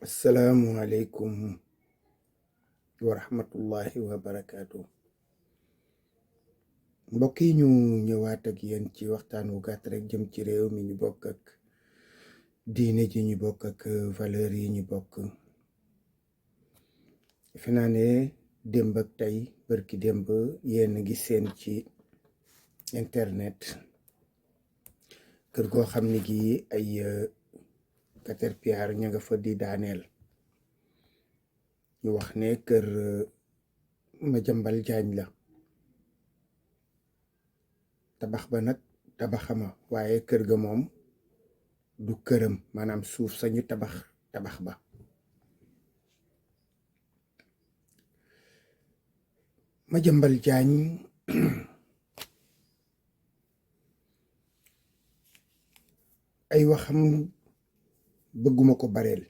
asalaamualeykum wa rahmatullahi wa barakaatu. Mbokk yi ñu ñëwaat ak yéen ci waxtaan wu gàtt rek jëm ci réew mi ñu bokk ak diine ji ñu bokk ak valeur yi ñu bokk. fi naa ne démb ak tey bërki démb yéen ngi seen ci internet kër goo xam ni gi ay Caterpillar ña nga fa di daaneel. ñu wax ne kër Madiambal Diagne la. tabax ba nag tabaxama waaye kër ga moom du këram, maanaam suuf sañu tabax ba. Madiambal Diagne ay waxam bëgguma ko bareel,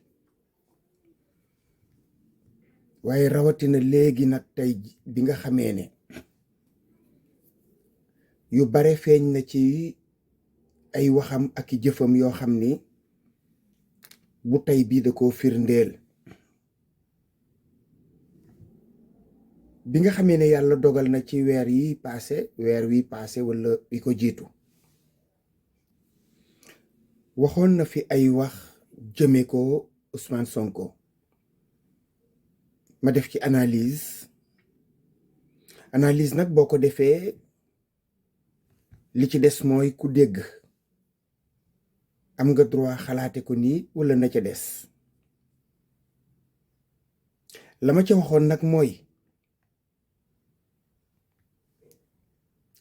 waaye rawatina léegi nag tey bi nga xamee ne yu bare feeñ na ci ay waxam ak i jëfam yoo xam ni bu tey bii da koo firndeel. bi nga xamee ne yàlla dogal na ci weer wi paase wala wi ko jiitu, waxoon na fi ay wax jëme ko Ousmane Sonko. ma def ci analyse nag boo ko defee li ci des mooy ku dégg am nga droit xalaate ko nii wala na ca des. la ma ca waxoon nag mooy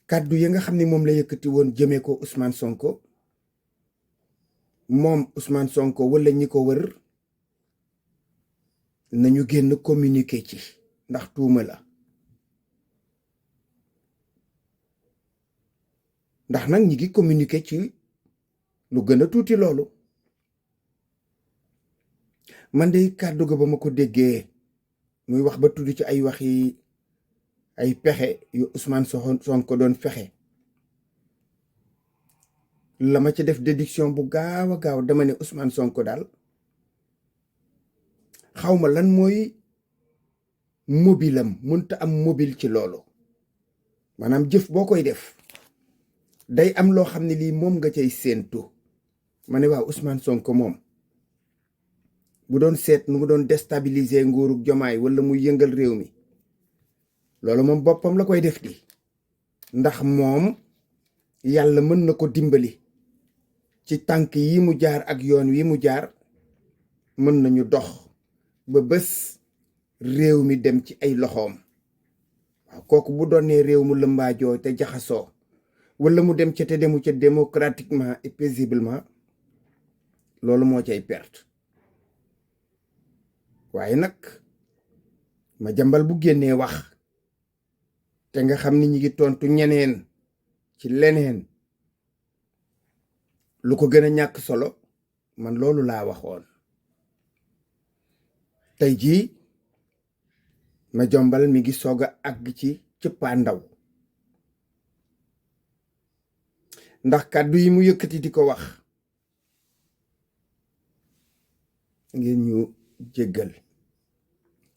kàddu yi nga xam ni moom la yëkkati woon jëme ko Ousmane Sonko, moom Ousmane Sonko wala ñi ko wër nañu génn communiquer ci, ndax tuuma la. ndax nag ñi ngi communiquer ci lu gën a tuuti loolu. man de kàddu ga ba ma ko déggee muy wax ba tudd ci ay waxi ay pexe yu Ousmane Sonko doon fexe, la ma ci def déduction bu gaaw a gaaw dama ne Ousmane Sonko daal xawma lan mooy mobilam, mënta am mobile ci loolu. maanaam jëf boo koy def day am loo xam ne lii moom nga cay séentu. ma ne waaw Ousmane Sonko moom bu doon seet nu mu doon déstabiliser nguurug Jomaay wala muy yëngal réew mi, loolu moom boppam la koy def di, ndax moom yàlla mën na ko dimbali ci tànk yi mu jaar ak yoon wi mu jaar. mën nañu dox ba bés réew mi dem ci ay loxoom. waaw kooku bu doonee réew mu lëmbaajoo te jaxasoo wala mu dem ca te demu ca démocratiquement et paisiblement, loolu moo cay perte. waaye nag Madiambal bu génnee wax te nga xam ni ñi ngi tontu ñeneen ci leneen lu ko gën a ñàkk solo, man loolu laa waxoon. tey jii Madiambal mi ngi soog a àgg ci cëppaandaw, ndax kàddu yi mu yëkkati di ko wax, ngeen ñu jéggal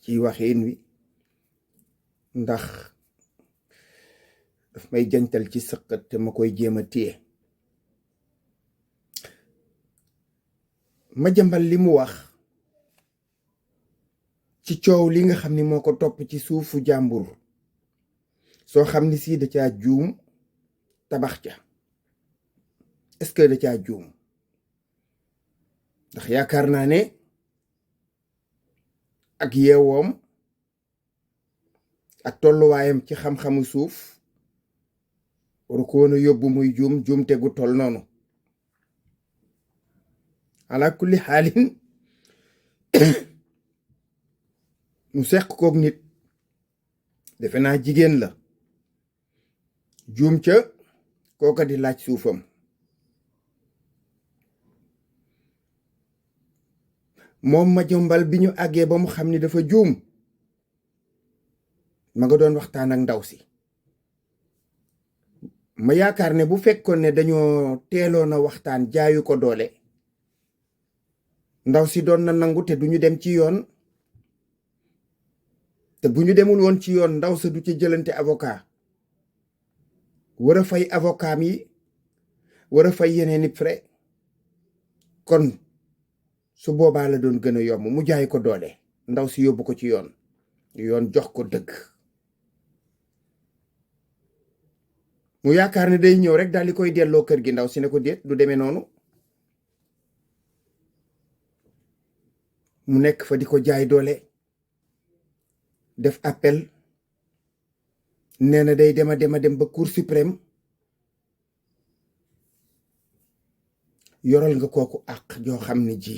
ci waxin wi ndax daf may jantal ci sëqat te ma koy jéem a téye. Madiambal li mu wax ci coow li nga xam ni moo ko topp ci suufu jàmbur, soo xam ni sii da caa juum tabax ca, est-ce que da caa juum? ndax yaakaar naa ne ak yeewoom ak tolluwaayam ci xam-xamu suuf waru ko woon a yóbbu muy juum te gu toll noonu. ala kulli xaalin mu seq koog nit, defe naa jigéen la, juum ca kooka di laaj suufam. moom Madiambal bi ñu àggee ba mu xam ni dafa juum, ma nga doon waxtaan ak ndaw si. ma yaakaar ne bu fekkoon ne dañoo teeloon a waxtaan jaayu ko doole, ndaw si doon na nangu te duñu dem ci yoon, te bu ñu demul woon ci yoon ndaw sa du ci jëlante avocat, war a fay avocat yi, war a fay yeneeni frais. kon su boobaa la doon gën a yomb mu jaay ko doole, ndaw si yóbbu ko ci yoon, yoon jox ko dëgg. mu yaakaar ne day ñëw rek daal di koy delloo kër gi, ndaw si ne ko déet, du demee noonu. mu nekk fa di ko jaay doole, def appel, nee na day dema dem ba Cour suprême. yoral nga kooku àq joo xam ne ji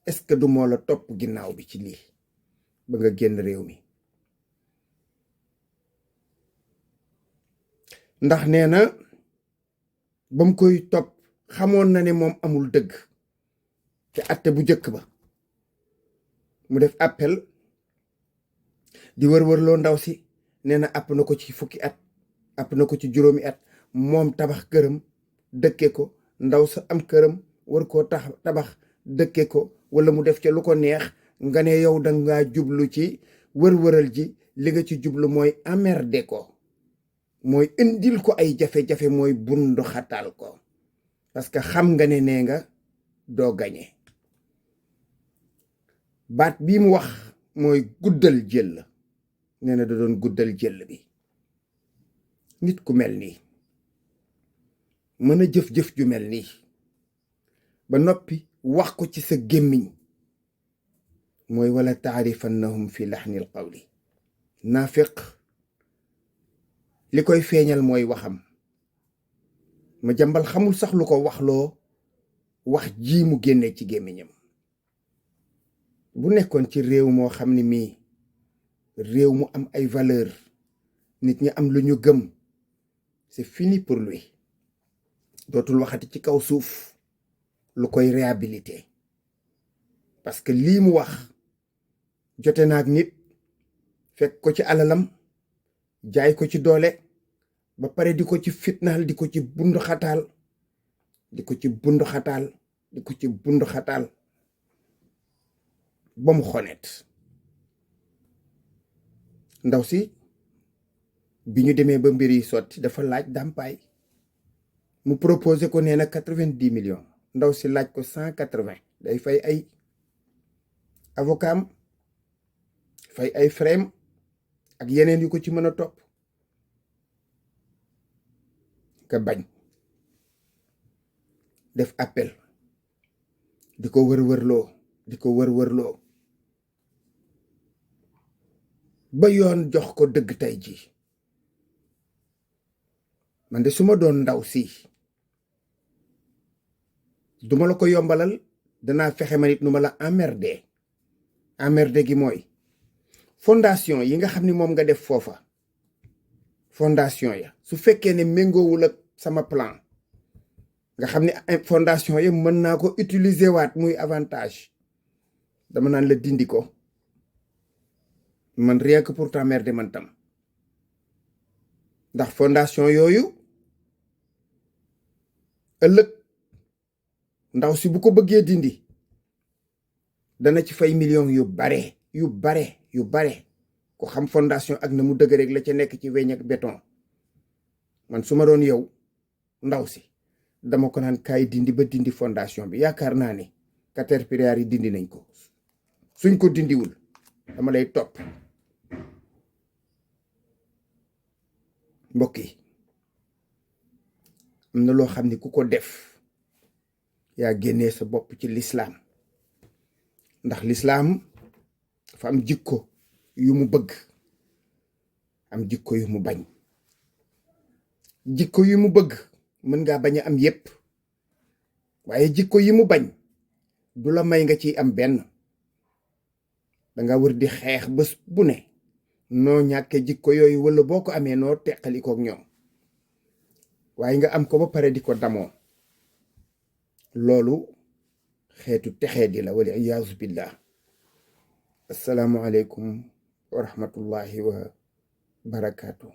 est-ce que du moo la topp ginnaaw bi ci lii ba nga génn réew mi. ndax nee na ba mu koy topp xamoon na ne moom amul dëgg te atte bu jëkk ba. mu def appel di wër-wërloo ndaw si, nee na àpp na ko ci fukki at, àpp na ko ci juróomi at. moom tabax këram dëkke ko, ndaw sa am këram war koo tabax dëkke ko, wala mu def ca lu ko neex. nga ne yow danga jublu ci wër-wëral ji, li nga ci jublu mooy emmerde ko, mooy indil ko ay jafe-jafe, mooy bundu xatal ko, parce que xam nga ne nee nga doo gañe. baat bii mu wax mooy guddal jël. nee na da doon guddal jël bi. nit ku mel nii mën a jëf-jëf ju mel nii ba noppi wax ko ci sa gémmiñ, mooy wala taarifannahum fi laxnil qawli. naafiq li koy feeñal mooy waxam. ma jàmbal xamul sax lu ko waxloo wax ji mu génne ci gémmiñam. bu nekkoon ci réew moo xam ne mii réew mu am ay valeur, nit ñi am lu ñu gëm, c'est fini pour lui. dootul waxati ci kaw suuf lu koy réhabilité, parce que lii mu wax jote naag nit, fekk ko ci alalam, jaay ko ci doole, ba pare di ko ci fitnaal, di ko ci bundu xataal, di ko ci bundu xataal, di ko ci bundu xataal ba mu xonet. ndaw si bi ñu demee ba mbir yi sotti dafa laaj dàmpaay. mu proposé ko nee na 90 millions. ndaw si laaj ko 180. day fay ay avocat am, fay ay frais ak yeneen yu ko ci mën a topp. nga bañ. def appel di ko wër-wërloo, di ko wër-wërloo ba yoon jox ko dëgg tey ji. man de su ma doon ndaw si duma la ko yombalal, danaa fexe ma nit nu ma la emmerde. emmerde gi mooy fondation yi nga xam ni moom nga def foofa, fondation ya su fekkee ne méngoowul ak sama plan, nga xam ne fondation ya mën naa ko utiliser waat muy avantage, dama naan la dindi ko, man rien que pour t'emmerder man tam. ndax fondation yooyu ëllëg ndaw si bu ko bëggee dindi dana ci fay millions yu bare ko xam fondation ak na mu dëgg rek la ca nekk ci weñ ak béton. man su ma doon yow ndaw si dama ko naan kaay dindi ba dindi fondation bi. yaakaar naa ne Caterpillar yi dindi nañ ko. suñ ko dindiwul dama lay topp. mbokk yi am na loo xam ne ku ko def yaa génnee sa bopp ci lislaam. ndax lislaam dafa am jikko yu mu bëgg, am jikko yu mu bañ. jikko yu mu bëgg mën ngaa bañ a am yépp, waaye jikko yi mu bañ du la may nga ciy am benn. danga wër di xeex bés bu ne noo ñàkkee jikko yooyu, wala boo ko amee noo teqalikook ñoom, waaye nga am ko ba pare di ko damoo. loolu xeetu texee di la, wala iyaazu billah. assalaamu aleykum wa rahmatullahi wa barakaatu.